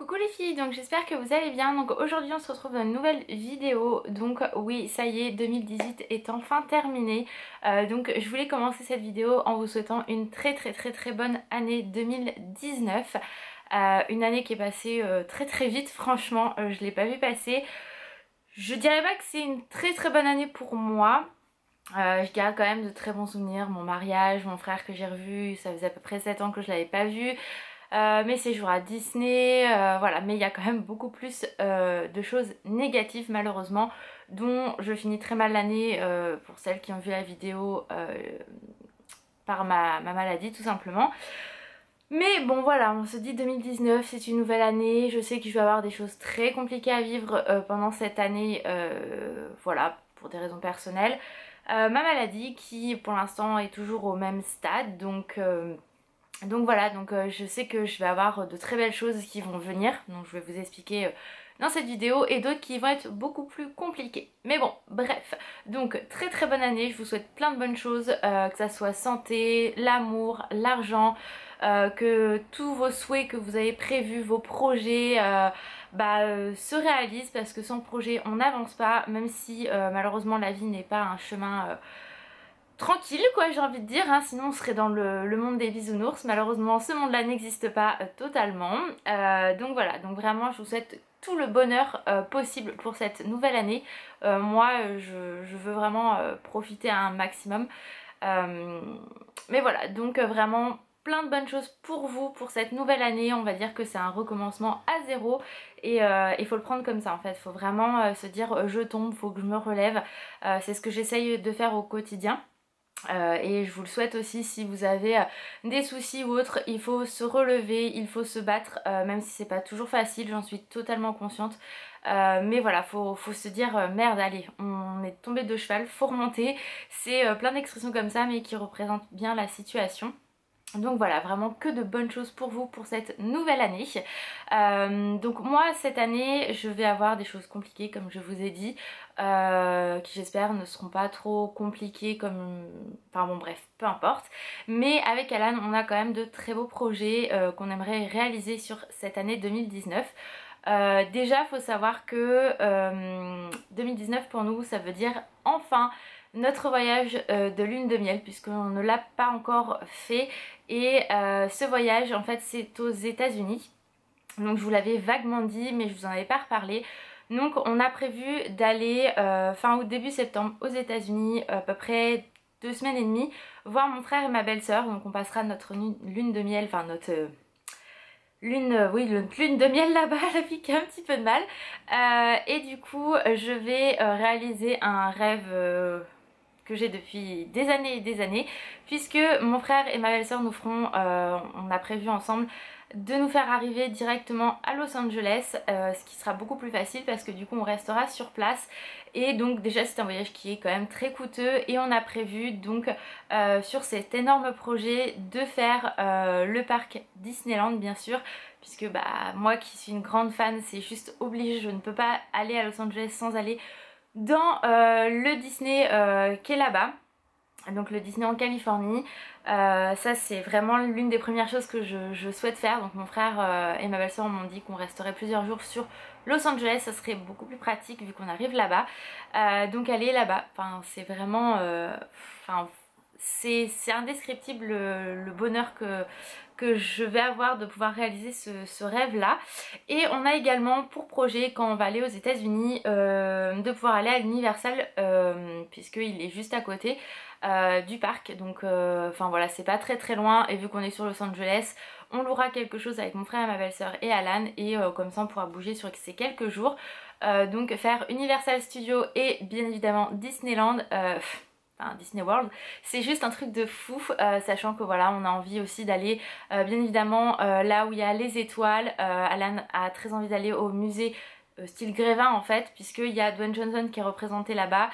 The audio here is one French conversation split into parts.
Coucou les filles, donc j'espère que vous allez bien. Donc aujourd'hui on se retrouve dans une nouvelle vidéo. Donc oui, ça y est, 2018 est enfin terminé. Donc je voulais commencer cette vidéo en vous souhaitant une très bonne année 2019. Une année qui est passée très vite, franchement, je l'ai pas vu passer. Je dirais pas que c'est une très bonne année pour moi. Je garde quand même de très bons souvenirs, mon mariage, mon frère que j'ai revu, ça faisait à peu près 7 ans que je l'avais pas vu. Mes séjours à Disney, voilà, mais il y a quand même beaucoup plus de choses négatives malheureusement, dont je finis très mal l'année pour celles qui ont vu la vidéo par ma maladie tout simplement. Mais bon voilà, on se dit 2019 c'est une nouvelle année, je sais que je vais avoir des choses très compliquées à vivre pendant cette année, voilà, pour des raisons personnelles. Ma maladie qui pour l'instant est toujours au même stade, donc voilà, je sais que je vais avoir de très belles choses qui vont venir, donc je vais vous expliquer dans cette vidéo, et d'autres qui vont être beaucoup plus compliquées. Mais bon, bref, donc très bonne année, je vous souhaite plein de bonnes choses, que ça soit santé, l'amour, l'argent, que tous vos souhaits que vous avez prévus, vos projets se réalisent, parce que sans projet on n'avance pas, même si malheureusement la vie n'est pas un chemin tranquille quoi, j'ai envie de dire, hein, sinon on serait dans le monde des bisounours. Malheureusement ce monde là n'existe pas totalement, donc voilà, donc vraiment je vous souhaite tout le bonheur possible pour cette nouvelle année. Moi je veux vraiment profiter à un maximum, mais voilà, donc vraiment plein de bonnes choses pour vous pour cette nouvelle année. On va dire que c'est un recommencement à zéro, et il faut le prendre comme ça en fait, il faut vraiment se dire je tombe, faut que je me relève. C'est ce que j'essaye de faire au quotidien. Et je vous le souhaite aussi, si vous avez des soucis ou autres, il faut se relever, il faut se battre, même si c'est pas toujours facile, j'en suis totalement consciente. Mais voilà, faut se dire merde, allez, on est tombé de cheval, faut remonter. C'est plein d'expressions comme ça, mais qui représentent bien la situation. Donc voilà, vraiment que de bonnes choses pour vous pour cette nouvelle année. Donc moi cette année je vais avoir des choses compliquées comme je vous ai dit, qui j'espère ne seront pas trop compliquées comme... Enfin bon bref, peu importe. Mais avec Alan on a quand même de très beaux projets qu'on aimerait réaliser sur cette année 2019. Déjà faut savoir que 2019 pour nous ça veut dire enfin notre voyage de lune de miel, puisqu'on ne l'a pas encore fait, et ce voyage en fait c'est aux États-Unis. Donc je vous l'avais vaguement dit mais je vous en avais pas reparlé. Donc on a prévu d'aller fin août début septembre aux États-Unis, à peu près 2 semaines et demie, voir mon frère et ma belle-sœur. Donc on passera notre lune de miel, enfin notre lune de miel là-bas, la fille qui a un petit peu de mal, et du coup je vais réaliser un rêve que j'ai depuis des années et des années, puisque mon frère et ma belle-sœur nous feront, on a prévu ensemble de nous faire arriver directement à Los Angeles, ce qui sera beaucoup plus facile parce que du coup on restera sur place. Et donc déjà c'est un voyage qui est quand même très coûteux, et on a prévu donc sur cet énorme projet de faire le parc Disneyland bien sûr, puisque moi qui suis une grande fan, c'est juste obligé, je ne peux pas aller à Los Angeles sans aller dans le Disney qui est là-bas, donc le Disney en Californie. Ça c'est vraiment l'une des premières choses que je souhaite faire. Donc mon frère et ma belle-sœur m'ont dit qu'on resterait plusieurs jours sur Los Angeles, ça serait beaucoup plus pratique vu qu'on arrive là-bas. Donc aller là-bas, enfin c'est vraiment... c'est indescriptible le bonheur que je vais avoir de pouvoir réaliser ce rêve là. Et on a également pour projet, quand on va aller aux États-Unis, de pouvoir aller à Universal, puisqu'il est juste à côté du parc. Donc enfin voilà, c'est pas très loin, et vu qu'on est sur Los Angeles, on louera quelque chose avec mon frère et ma belle-sœur et Alan, et comme ça on pourra bouger sur ces quelques jours. Donc faire Universal Studios et bien évidemment Disneyland, enfin Disney World, c'est juste un truc de fou, sachant que voilà on a envie aussi d'aller bien évidemment là où il y a les étoiles. Alan a très envie d'aller au musée style Grévin en fait, puisqu'il y a Dwayne Johnson qui est représenté là-bas.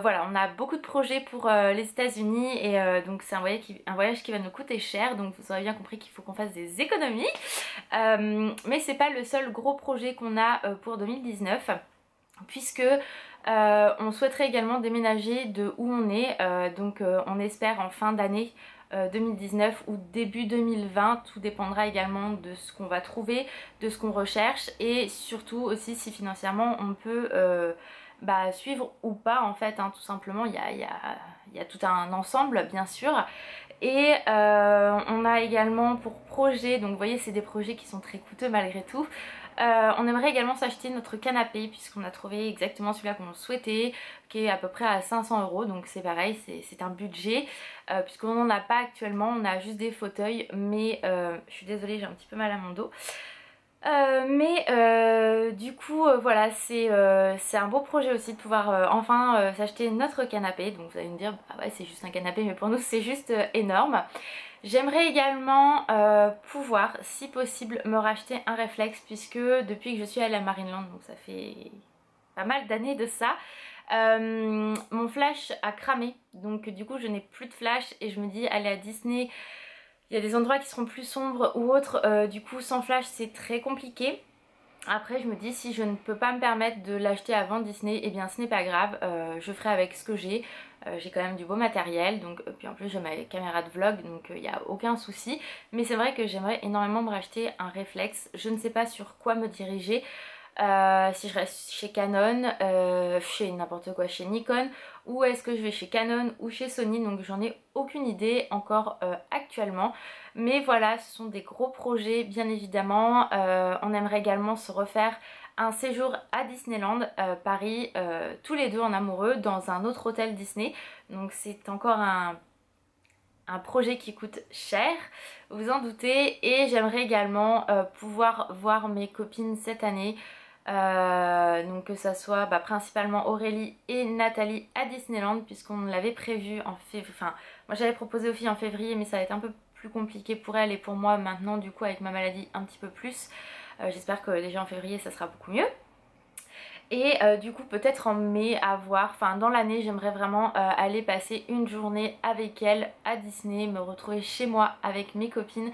Voilà, on a beaucoup de projets pour les États-Unis, et donc c'est un voyage qui va nous coûter cher, donc vous aurez bien compris qu'il faut qu'on fasse des économies. Mais c'est pas le seul gros projet qu'on a pour 2019, puisque on souhaiterait également déménager de où on est, donc on espère en fin d'année 2019 ou début 2020, tout dépendra également de ce qu'on va trouver, de ce qu'on recherche et surtout aussi si financièrement on peut suivre ou pas en fait, hein, tout simplement. Il y a tout un ensemble bien sûr. Et on a également pour projet, donc vous voyez c'est des projets qui sont très coûteux malgré tout. On aimerait également s'acheter notre canapé puisqu'on a trouvé exactement celui-là qu'on souhaitait, qui est à peu près à 500 €, donc c'est pareil, c'est un budget puisqu'on n'en a pas actuellement, on a juste des fauteuils, mais je suis désolée, j'ai un petit peu mal à mon dos. Du coup voilà, c'est un beau projet aussi de pouvoir enfin s'acheter notre canapé. Donc vous allez me dire bah ouais c'est juste un canapé, mais pour nous c'est juste énorme. J'aimerais également pouvoir si possible me racheter un réflexe puisque depuis que je suis allée à Marineland, donc ça fait pas mal d'années de ça, mon flash a cramé, donc du coup je n'ai plus de flash et je me dis aller à Disney, il y a des endroits qui seront plus sombres ou autres, du coup sans flash c'est très compliqué. Après je me dis si je ne peux pas me permettre de l'acheter avant Disney, et eh bien ce n'est pas grave, je ferai avec ce que j'ai. J'ai quand même du beau matériel, donc puis en plus j'ai ma caméra de vlog, donc il n'y a aucun souci. Mais c'est vrai que j'aimerais énormément me racheter un réflexe, je ne sais pas sur quoi me diriger. Si je reste chez Canon, chez n'importe quoi, chez Nikon, ou est-ce que je vais chez Canon ou chez Sony, donc j'en ai aucune idée encore actuellement. Mais voilà, ce sont des gros projets bien évidemment. On aimerait également se refaire un séjour à Disneyland Paris, tous les deux en amoureux, dans un autre hôtel Disney. Donc c'est encore un projet qui coûte cher, vous en doutez. Et j'aimerais également pouvoir voir mes copines cette année. Donc que ça soit principalement Aurélie et Nathalie à Disneyland, puisqu'on l'avait prévu en février. Enfin, moi j'avais proposé aux filles en février, mais ça va être un peu plus compliqué pour elles et pour moi maintenant, du coup avec ma maladie un petit peu plus. J'espère que déjà en février ça sera beaucoup mieux. Et du coup peut-être en mai à voir, enfin dans l'année j'aimerais vraiment aller passer une journée avec elles à Disney, me retrouver chez moi avec mes copines.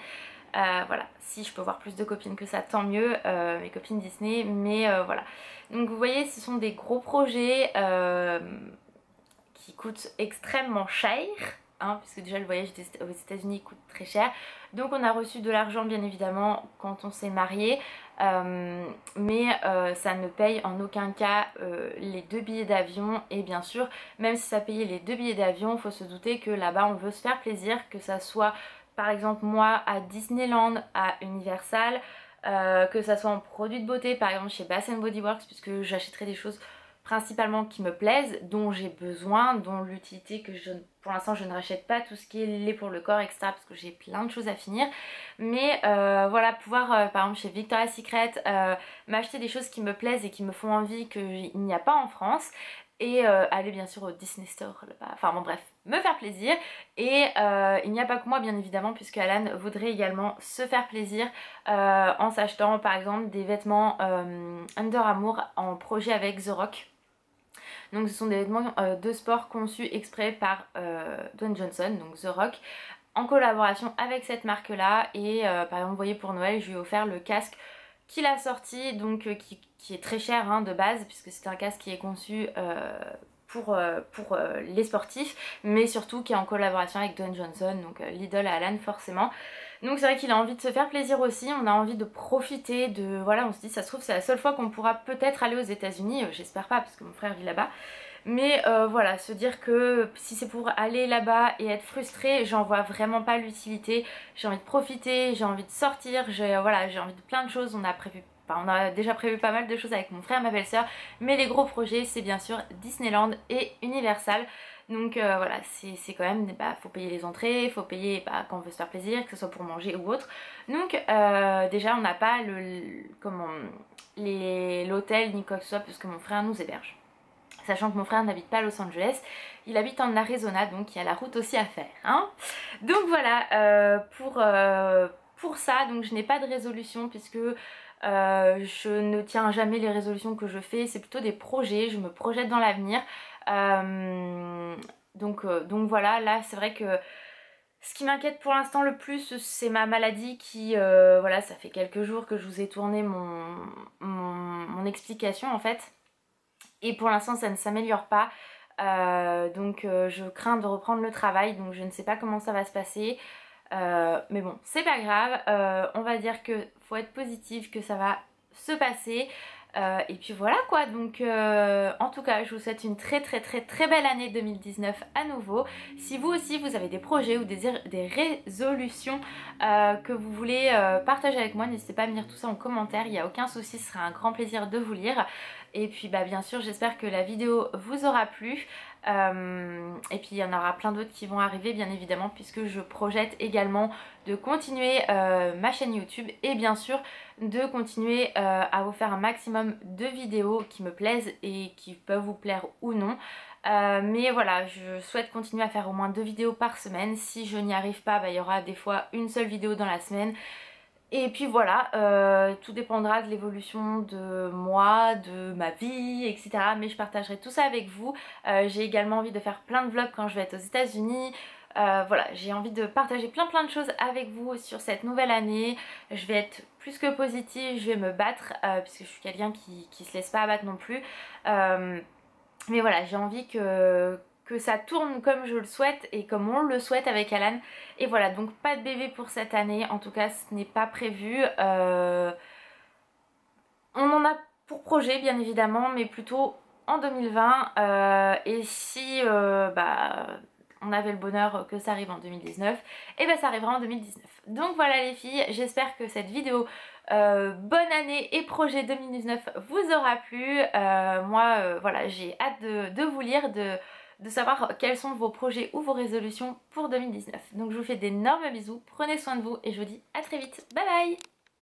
Voilà, si je peux voir plus de copines que ça, tant mieux, mes copines Disney, mais voilà. Donc vous voyez, ce sont des gros projets qui coûtent extrêmement cher, hein, puisque déjà le voyage aux États-Unis coûte très cher. Donc on a reçu de l'argent bien évidemment quand on s'est marié, mais ça ne paye en aucun cas les 2 billets d'avion. Et bien sûr, même si ça payait les 2 billets d'avion, il faut se douter que là-bas on veut se faire plaisir, que ça soit par exemple moi à Disneyland, à Universal, que ça soit en produits de beauté, par exemple chez Bath Body Works, puisque j'achèterai des choses principalement qui me plaisent, dont j'ai besoin, dont l'utilité que pour l'instant je ne rachète pas tout ce qui est lait pour le corps, etc. parce que j'ai plein de choses à finir. Mais voilà, pouvoir par exemple chez Victoria's Secret m'acheter des choses qui me plaisent et qui me font envie, qu'il n'y a pas en France. Et aller bien sûr au Disney Store là-bas, enfin bon bref, me faire plaisir. Et il n'y a pas que moi bien évidemment, puisque Alan voudrait également se faire plaisir en s'achetant par exemple des vêtements Under Armour en projet avec The Rock. Donc ce sont des vêtements de sport conçus exprès par Dwayne Johnson, donc The Rock, en collaboration avec cette marque là. Et par exemple vous voyez pour Noël je lui ai offert le casque qu'il a sorti, donc qui est très cher hein, de base, puisque c'est un casque qui est conçu pour les sportifs, mais surtout qui est en collaboration avec Dwayne Johnson, donc l'idole à Alan forcément. Donc c'est vrai qu'il a envie de se faire plaisir aussi, on a envie de profiter de... Voilà, on se dit ça se trouve c'est la seule fois qu'on pourra peut-être aller aux États-Unis, j'espère pas parce que mon frère vit là-bas. Mais voilà, se dire que si c'est pour aller là-bas et être frustrée, j'en vois vraiment pas l'utilité. J'ai envie de profiter, j'ai envie de sortir, voilà, j'ai envie de plein de choses. On a déjà prévu pas mal de choses avec mon frère et ma belle-sœur, mais les gros projets c'est bien sûr Disneyland et Universal. Donc voilà, c'est quand même, faut payer les entrées, faut payer quand on veut se faire plaisir, que ce soit pour manger ou autre. Donc déjà on n'a pas l'hôtel ni quoi que ce soit, puisque mon frère nous héberge. Sachant que mon frère n'habite pas à Los Angeles, il habite en Arizona, donc il y a la route aussi à faire, hein. Donc voilà, pour ça, donc je n'ai pas de résolution, puisque je ne tiens jamais les résolutions que je fais, c'est plutôt des projets, je me projette dans l'avenir. Donc voilà, là c'est vrai que ce qui m'inquiète pour l'instant le plus c'est ma maladie qui, voilà, ça fait quelques jours que je vous ai tourné mon explication en fait. Et pour l'instant ça ne s'améliore pas. Donc je crains de reprendre le travail, donc je ne sais pas comment ça va se passer. Mais bon, c'est pas grave, on va dire que faut être positif, que ça va se passer. Et puis voilà quoi, donc en tout cas je vous souhaite une très belle année 2019 à nouveau. Si vous aussi vous avez des projets ou des résolutions que vous voulez partager avec moi, n'hésitez pas à me dire tout ça en commentaire, il n'y a aucun souci, ce sera un grand plaisir de vous lire. Et puis bah bien sûr j'espère que la vidéo vous aura plu. Et puis il y en aura plein d'autres qui vont arriver bien évidemment, puisque je projette également de continuer ma chaîne YouTube et bien sûr de continuer à vous faire un maximum de vidéos qui me plaisent et qui peuvent vous plaire ou non. Mais voilà, je souhaite continuer à faire au moins 2 vidéos par semaine. Si je n'y arrive pas, bah, il y aura des fois une seule vidéo dans la semaine. Et puis voilà, tout dépendra de l'évolution de moi, de ma vie, etc. Mais je partagerai tout ça avec vous. J'ai également envie de faire plein de vlogs quand je vais être aux États-Unis. Voilà, j'ai envie de partager plein de choses avec vous sur cette nouvelle année. Je vais être plus que positive, je vais me battre puisque je suis quelqu'un qui se laisse pas abattre non plus. Mais voilà, j'ai envie que ça tourne comme je le souhaite et comme on le souhaite avec Alan. Et voilà, donc pas de bébé pour cette année, en tout cas ce n'est pas prévu. On en a pour projet bien évidemment, mais plutôt en 2020. Et si bah, on avait le bonheur que ça arrive en 2019, et ben ça arrivera en 2019. Donc voilà les filles, j'espère que cette vidéo bonne année et projet 2019 vous aura plu. Moi voilà, j'ai hâte de vous lire, de savoir quels sont vos projets ou vos résolutions pour 2019. Donc je vous fais d'énormes bisous, prenez soin de vous et je vous dis à très vite. Bye bye.